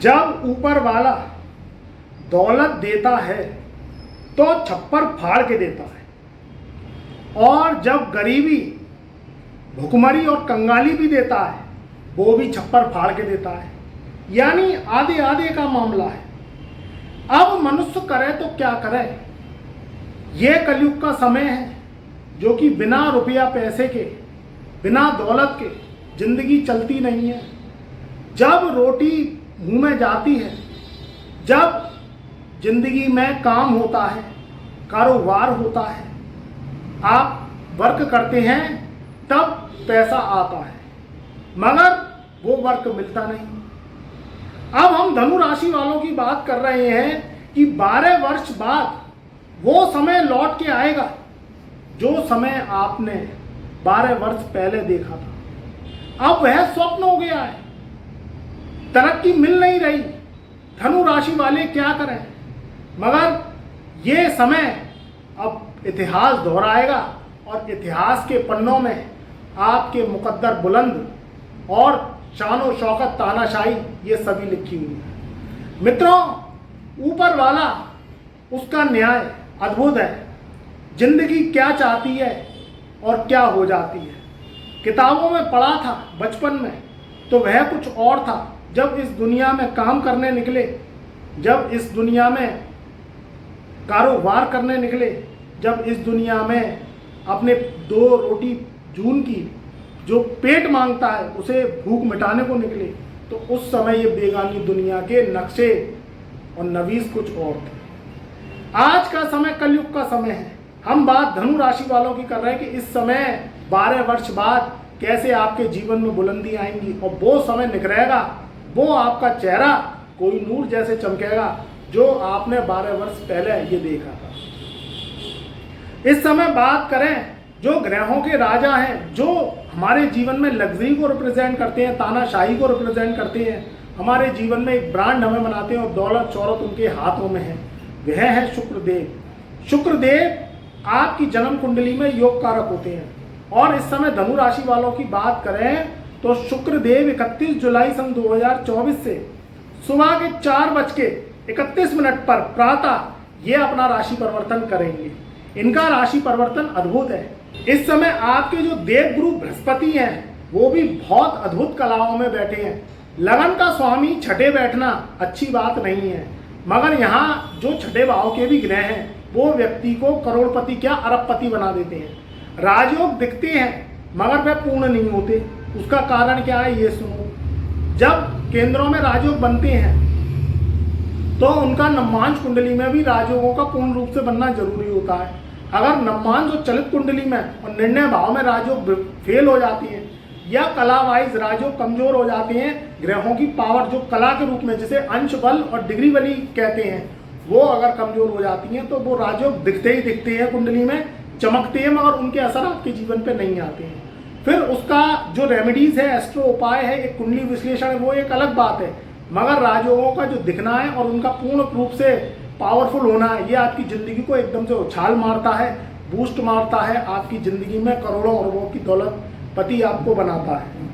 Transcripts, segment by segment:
जब ऊपर वाला दौलत देता है तो छप्पर फाड़ के देता है, और जब गरीबी, भुखमरी और कंगाली भी देता है वो भी छप्पर फाड़ के देता है। यानी आधे आधे का मामला है। अब मनुष्य करे तो क्या करे। ये कलयुग का समय है जो कि बिना रुपया पैसे के, बिना दौलत के जिंदगी चलती नहीं है। जब रोटी मुंह में जाती है, जब जिंदगी में काम होता है, कारोबार होता है, आप वर्क करते हैं, तब पैसा आता है, मगर वो वर्क मिलता नहीं। अब हम धनु राशि वालों की बात कर रहे हैं कि 12 वर्ष बाद वो समय लौट के आएगा जो समय आपने 12 वर्ष पहले देखा था। अब वह स्वप्न हो गया है, तरक्की मिल नहीं रही। धनु राशि वाले क्या करें, मगर ये समय अब इतिहास दोहराएगा और इतिहास के पन्नों में आपके मुकद्दर बुलंद और शानो शौकत, तानाशाही, ये सभी लिखी हुई है। मित्रों, ऊपर वाला, उसका न्याय अद्भुत है। जिंदगी क्या चाहती है और क्या हो जाती है, किताबों में पढ़ा था बचपन में, तो वह कुछ और था। जब इस दुनिया में काम करने निकले, जब इस दुनिया में कारोबार करने निकले, जब इस दुनिया में अपने 2 रोटी जून की जो पेट मांगता है उसे भूख मिटाने को निकले, तो उस समय ये बेगानी दुनिया के नक्शे और नवीस कुछ और थे। आज का समय कलयुग का समय है। हम बात धनु राशि वालों की कर रहे हैं कि इस समय 12 वर्ष बाद कैसे आपके जीवन में बुलंदी आएंगी और वो समय निकलेगा, वो आपका चेहरा कोई नूर जैसे चमकेगा जो आपने 12 वर्ष पहले ये देखा था। इस समय बात करें जो ग्रहों के राजा हैं, जो हमारे जीवन में लग्जरी को रिप्रेजेंट करते हैं, तानाशाही को रिप्रेजेंट करते हैं, हमारे जीवन में एक ब्रांड हमें बनाते हैं और दौलत शौहरत उनके हाथों में है, वह है शुक्रदेव। शुक्रदेव आपकी जन्म कुंडली में योग कारक होते हैं। और इस समय धनु राशि वालों की बात करें तो शुक्रदेव 31 जुलाई सन 2024 से सुबह के 4:31 पर प्रातः ये अपना राशि परिवर्तन करेंगे। इनका राशि परिवर्तन अद्भुत है। इस समय आपके जो देवगुरु बृहस्पति हैं वो भी बहुत अद्भुत कलाओं में बैठे हैं। लगन का स्वामी छठे बैठना अच्छी बात नहीं है, मगर यहाँ जो छठे भाव के भी ग्रह हैं वो व्यक्ति को करोड़पति क्या अरबपति बना देते हैं। राजयोग दिखते हैं मगर वे पूर्ण नहीं होते। उसका कारण क्या है ये सुनो। जब केंद्रों में राजयोग बनते हैं तो उनका नवमांश कुंडली में भी राजयोगों का पूर्ण रूप से बनना जरूरी होता है। अगर नवमांश जो चलित कुंडली में और निर्णय भाव में राजयोग फेल हो जाती है या कला वाइज राजयोग कमजोर हो जाते हैं, ग्रहों की पावर जो कला के रूप में जिसे अंश बल और डिग्री बली कहते हैं, वो अगर कमजोर हो जाती हैं तो वो राजयोग दिखते ही दिखते हैं, कुंडली में चमकते हैं, मगर उनके असर आपके जीवन पे नहीं आते हैं। फिर उसका जो रेमेडीज है, एस्ट्रो उपाय है, एक कुंडली विश्लेषण है, वो एक अलग बात है, मगर राजयोगों का जो दिखना है और उनका पूर्ण रूप से पावरफुल होना है, ये आपकी जिंदगी को एकदम से उछाल मारता है, बूस्ट मारता है, आपकी जिंदगी में करोड़ों अरबों की दौलत पति आपको बनाता है।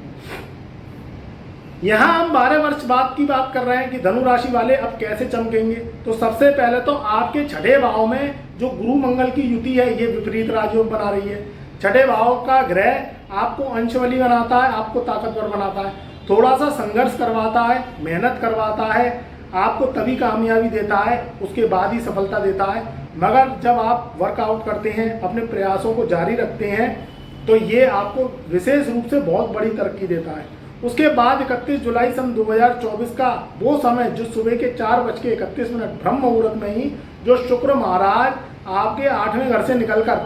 यहाँ हम 12 वर्ष बाद की बात कर रहे हैं कि धनु राशि वाले अब कैसे चमकेंगे। तो सबसे पहले तो आपके छठे भाव में जो गुरु मंगल की युति है ये विपरीत राजयोग बना रही है। छठे भाव का ग्रह आपको अंशबली बनाता है, आपको ताकतवर बनाता है, थोड़ा सा संघर्ष करवाता है, मेहनत करवाता है, आपको तभी कामयाबी देता है, उसके बाद ही सफलता देता है। मगर जब आप वर्कआउट करते हैं, अपने प्रयासों को जारी रखते हैं, तो ये आपको विशेष रूप से बहुत बड़ी तरक्की देता है। उसके बाद 31 जुलाई सन 2024 का वो समय जो सुबह के 4:31 ब्रह्म मुहूर्त में ही जो शुक्र महाराज आपके 8वें घर से निकलकर,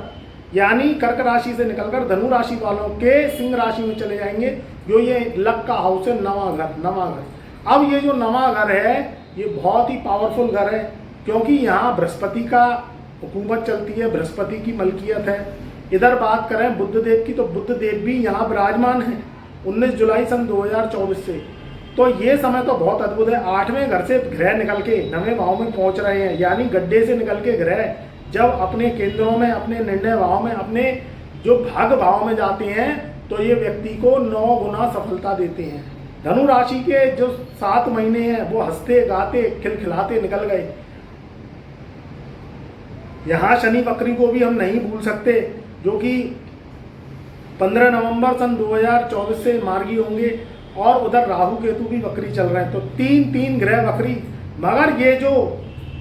यानी कर्क राशि से निकलकर धनु राशि वालों के सिंह राशि में चले जाएंगे, जो ये लक का हाउस है, नवा घर। अब ये जो नवा घर है ये बहुत ही पावरफुल घर है, क्योंकि यहाँ बृहस्पति का हुकूमत चलती है, बृहस्पति की मलकियत है। इधर बात करें बुद्ध देव की, तो बुद्ध देव भी यहाँ विराजमान है 19 जुलाई सन 2024 से। तो ये समय तो बहुत अद्भुत है। 8वें घर से ग्रह निकल के 9वें भाव में पहुँच रहे हैं, यानी गड्ढे से निकल के ग्रह जब अपने केंद्रों में, अपने निर्णय भाव में, अपने जो भाग्य भाव में जाते हैं, तो ये व्यक्ति को 9 गुना सफलता देते हैं। धनु राशि के जो 7 महीने हैं वो हंसते गाते खिलखिलाते निकल गए। यहाँ शनि वक्री को भी हम नहीं भूल सकते, जो कि 15 नवंबर सन 2024 से मार्गी होंगे, और उधर राहु केतु भी वक्री चल रहे हैं। तो 3 ग्रह वक्री, मगर ये जो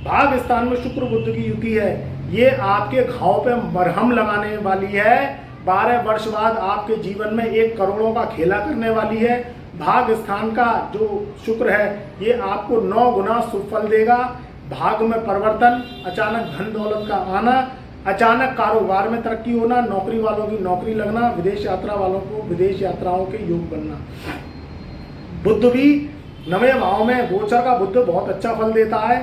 भाग स्थान में शुक्र बुध की युति है, ये आपके घाव पे मरहम लगाने वाली है। 12 वर्ष बाद आपके जीवन में 1 करोड़ों का खेला करने वाली है। भाग स्थान का जो शुक्र है ये आपको 9 गुना शुभ फल देगा। भाग में परिवर्तन, अचानक धन दौलत का आना, अचानक कारोबार में तरक्की होना, नौकरी वालों की नौकरी लगना, विदेश यात्रा वालों को विदेश यात्राओं के योग बनना। बुध भी 9वें भाव में गोचर का बुध बहुत अच्छा फल देता है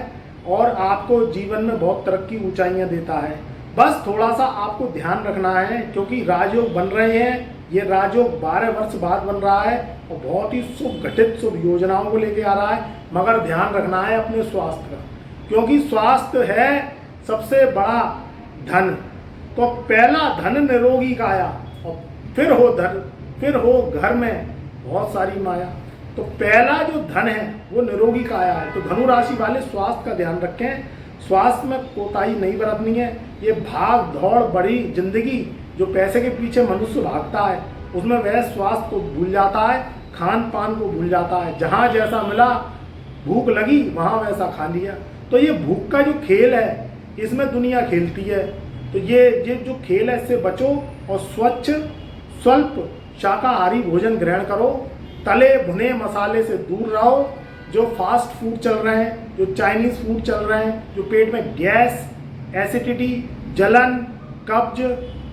और आपको जीवन में बहुत तरक्की ऊंचाइयां देता है। बस थोड़ा सा आपको ध्यान रखना है, क्योंकि राजयोग बन रहे हैं। ये राजयोग 12 वर्ष बाद बन रहा है और बहुत ही शुभ घटित शुभ योजनाओं को लेके आ रहा है, मगर ध्यान रखना है अपने स्वास्थ्य का, क्योंकि स्वास्थ्य है सबसे बड़ा धन। तो पहला धन निरोगी काया, और फिर हो घर में बहुत सारी माया। तो पहला जो धन है वो निरोगी काया है। तो धनु राशि वाले स्वास्थ्य का ध्यान रखें, स्वास्थ्य में कोताही नहीं बरतनी है। ये भाग दौड़ बड़ी जिंदगी जो पैसे के पीछे मनुष्य भागता है, उसमें वह स्वास्थ्य को भूल जाता है, खान पान को भूल जाता है। जहाँ जैसा मिला, भूख लगी वहाँ वैसा खा लिया। तो ये भूख का जो खेल है इसमें दुनिया खेलती है। तो ये जो खेल है इससे बचो और स्वल्प शाकाहारी भोजन ग्रहण करो। तले भुने मसाले से दूर रहो। जो फास्ट फूड चल रहे हैं, जो चाइनीज़ फूड चल रहे हैं, जो पेट में गैस, एसिडिटी, जलन, कब्ज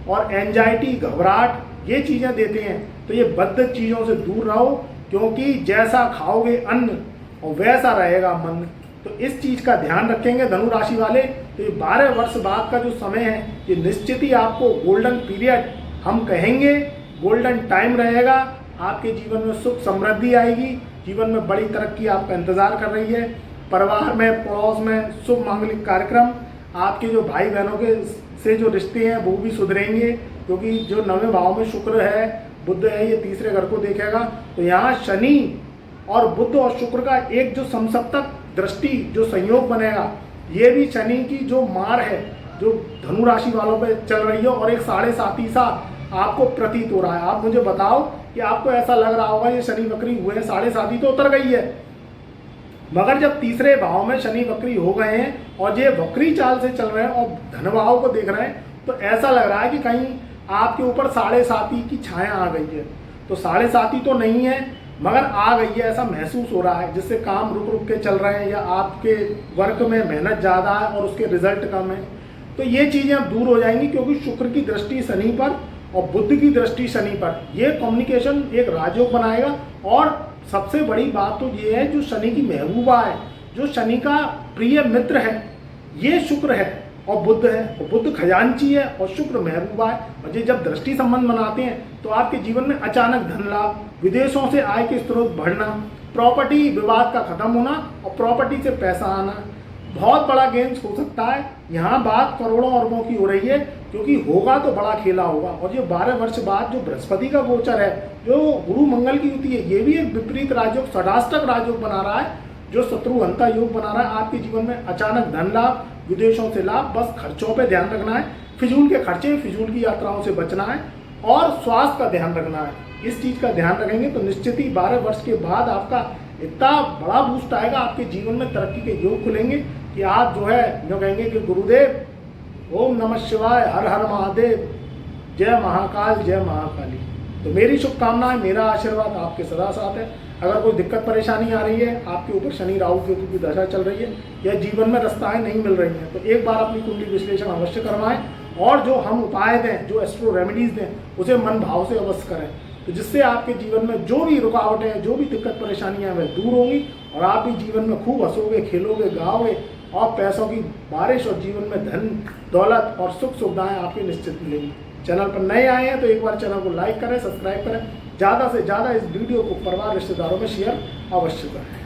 और एंजाइटी, घबराहट ये चीज़ें देते हैं, तो ये बद्ध चीज़ों से दूर रहो, क्योंकि जैसा खाओगे अन्न और वैसा रहेगा मन। तो इस चीज़ का ध्यान रखेंगे धनु राशि वाले। तो ये 12 वर्ष बाद का जो समय है ये निश्चित ही आपको गोल्डन पीरियड हम कहेंगे, गोल्डन टाइम रहेगा। आपके जीवन में सुख समृद्धि आएगी, जीवन में बड़ी तरक्की आपका इंतजार कर रही है। परिवार में, पड़ोस में शुभ मांगलिक कार्यक्रम, आपके जो भाई बहनों के से जो रिश्ते हैं वो भी सुधरेंगे, क्योंकि जो 9वें भाव में शुक्र है, बुध है, ये तीसरे घर को देखेगा। तो यहाँ शनि और बुध और शुक्र का एक जो समसप्तक दृष्टि जो संयोग बनेगा, ये भी शनि की जो मार है जो धनु राशि वालों पे चल रही है, और एक 7.5 सा आपको प्रतीत हो रहा है। आप मुझे बताओ कि आपको ऐसा लग रहा होगा ये शनि वक्री हुए हैं, 7.5 तो उतर गई है, मगर जब तीसरे भाव में शनि वक्री हो गए हैं और ये वक्री चाल से चल रहे हैं और धन भाव को देख रहे हैं, तो ऐसा लग रहा है कि कहीं आपके ऊपर 7.5 की छाया आ गई है। तो 7.5 तो नहीं है, मगर आ गई है, ऐसा महसूस हो रहा है, जिससे काम रुक रुक के चल रहे हैं या आपके वर्क में मेहनत ज़्यादा है और उसके रिजल्ट कम है। तो ये चीज़ें अब दूर हो जाएंगी, क्योंकि शुक्र की दृष्टि शनि पर और बुध की दृष्टि शनि पर, ये कम्युनिकेशन एक राजयोग बनाएगा। और सबसे बड़ी बात तो ये है, जो शनि की महबूबा है, जो शनि का प्रिय मित्र है, ये शुक्र है और बुध है। और बुध खजांची है और शुक्र महबूबा है। और ये जब दृष्टि संबंध बनाते हैं तो आपके जीवन में अचानक धन लाभ, विदेशों से आय के स्रोत बढ़ना, प्रॉपर्टी विवाद का खत्म होना और प्रॉपर्टी से पैसा आना, बहुत बड़ा गेम्स हो सकता है। यहाँ बात करोड़ों अरबों की हो रही है, क्योंकि होगा तो बड़ा खेला होगा। और ये 12 वर्ष बाद जो बृहस्पति का गोचर है, जो गुरु मंगल की युति है, ये भी एक विपरीत राजयोग, षडाष्टक राजयोग बना रहा है, जो शत्रुहंता योग बना रहा है। आपके जीवन में अचानक धन लाभ, विदेशों से लाभ। बस खर्चों पे ध्यान रखना है, फिजूल के खर्चे, फिजूल की यात्राओं से बचना है और स्वास्थ्य का ध्यान रखना है। इस चीज़ का ध्यान रखेंगे तो निश्चित ही 12 वर्ष के बाद आपका इतना बड़ा बूस्ट आएगा, आपके जीवन में तरक्की के योग खुलेंगे कि आप जो है जो कहेंगे कि गुरुदेव ओम नमः शिवाय, हर हर महादेव, जय महाकाल, जय महाकाली। तो मेरी शुभकामनाएं, मेरा आशीर्वाद आपके सदा साथ है। अगर कोई दिक्कत परेशानी आ रही है, आपके ऊपर शनि राहु केतु की दशा चल रही है या जीवन में रास्ताएं नहीं मिल रही हैं, तो एक बार अपनी कुंडली विश्लेषण अवश्य करवाएं और जो हम उपाय दें, जो एस्ट्रो रेमेडीज दें, उसे मन भाव से अवश्य करें, तो जिससे आपके जीवन में जो भी रुकावटें हैं, जो भी दिक्कत परेशानियां हैं, वह दूर होंगी और आप भी जीवन में खूब हंसोगे, खेलोगे, गाओगे और पैसों की बारिश और जीवन में धन दौलत और सुख सुविधाएं आपके निश्चित मिलेंगी। चैनल पर नए आए हैं तो एक बार चैनल को लाइक करें, सब्सक्राइब करें, ज़्यादा से ज़्यादा इस वीडियो को परिवार रिश्तेदारों में शेयर अवश्य करें।